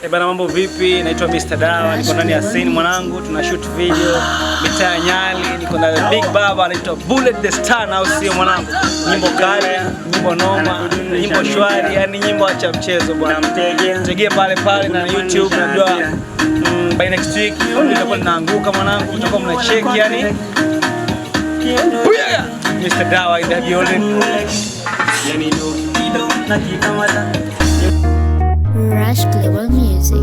Bana, mambo vipi? Naitwa Mr. Dawa, niko ndani ya scene mwanangu, tuna shoot video mitaa Nyali, niko na Big Baba anaitwa Bullet the Star, na sio mwanangu. Nyimbo kali, nyimbo noma, nyimbo shwari, yani nyimbo acha mchezo bwana. Tegea pale na YouTube, najua by next week nitakuwa naanguka mwanangu, tutakuwa mnacheki yani. Mr. Dawa in the building. Rush Global Music.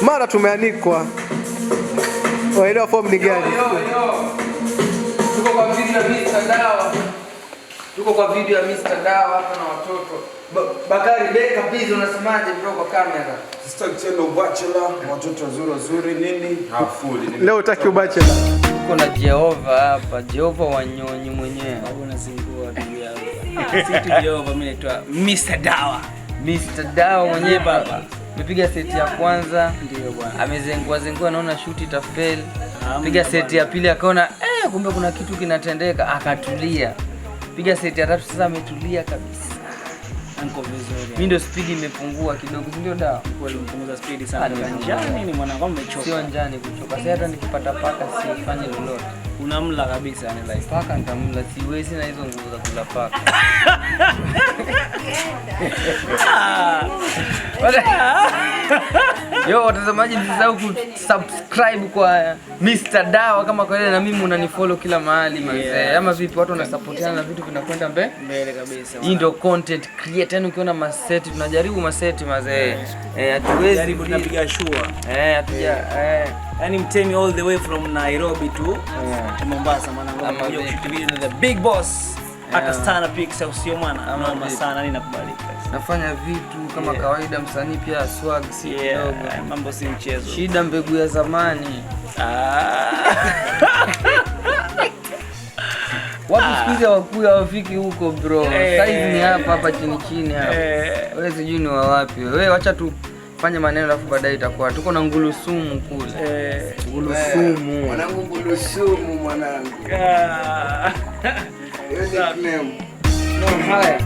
Mara tumeanikwa. Waelewa form ni gani? Tuko kwa video ya Mr. Dawa. Tuko kwa video ya Mr. Dawa hapa na watoto. Bakari beka busy, unasemaje bro kwa kamera? Sitaki tena ubachelor, watoto wazuri nini? Hafuli. Leo utaki ubachelor. Tuko na Jehova hapa, Jehova wanyonyi mwenyewe. Unazingua ndugu yangu. Sisi Jehova, mimi naitwa Mr. Dawa. Mr. Dawa mwenyewe baba. Mepiga seti ya kwanza, ndio bwana. Amezengua naona shoot itafail. Piga seti ya pili akaona kumbe kuna kitu kinatendeka, akatulia. Piga seti ya tatu sasa ametulia kabisa. Anko vizuri. Mimi ndio speed imepungua kidogo, ndio Dawa. Kweli mpunguza speed sana. Njani ni mwanangu umechoka. Sio njani kuchoka. Sasa hata nikipata paka sifanye lolote. Unamla kabisa yani life. Paka nitamla, siwezi na hizo nguvu za kula paka. Yo watazamaji, msisahau kusubscribe kwa Mr. Dawa kama kawaida, na mimi unanifollow kila mahali mazee. Ama vipi, watu wanasupportiana na vitu vinakwenda mbele kabisa. Hii ndio content creator, yani ukiona maseti, tunajaribu maseti mazee. Hatuwezi jaribu, tunapiga sure. Hatuja yani mtemi all the way from Nairobi to Mombasa mwanangu. Unajua kushoot video na the big boss. Hata sana pixel sio mwana. Naomba sana, nini nakubalika. Nafanya vitu kama kawaida, msanii pia swag si kidogo. Mambo si mchezo. Shida mbegu ya zamani. Watu siku hizi hawafiki huko bro. Size ni hapa chini hapa. Wewe sijui ni wa wapi. Wewe acha tu fanye maneno alafu baadaye itakuwa. Tuko na Ngulusumu kule. Ngulusumu. Mwanangu Ngulusumu mwanangu. Haya.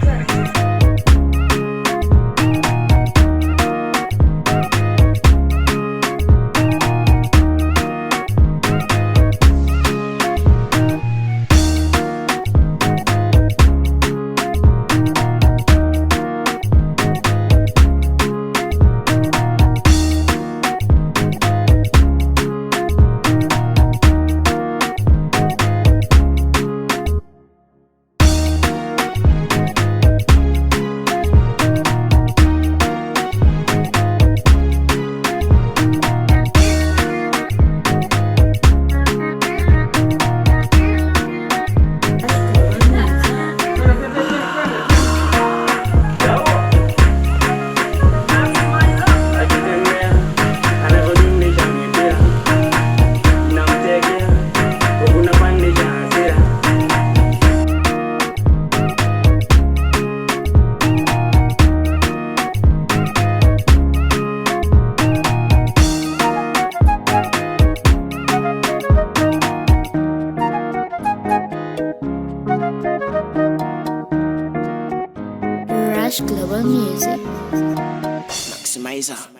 Rush Global Music. Maximizer.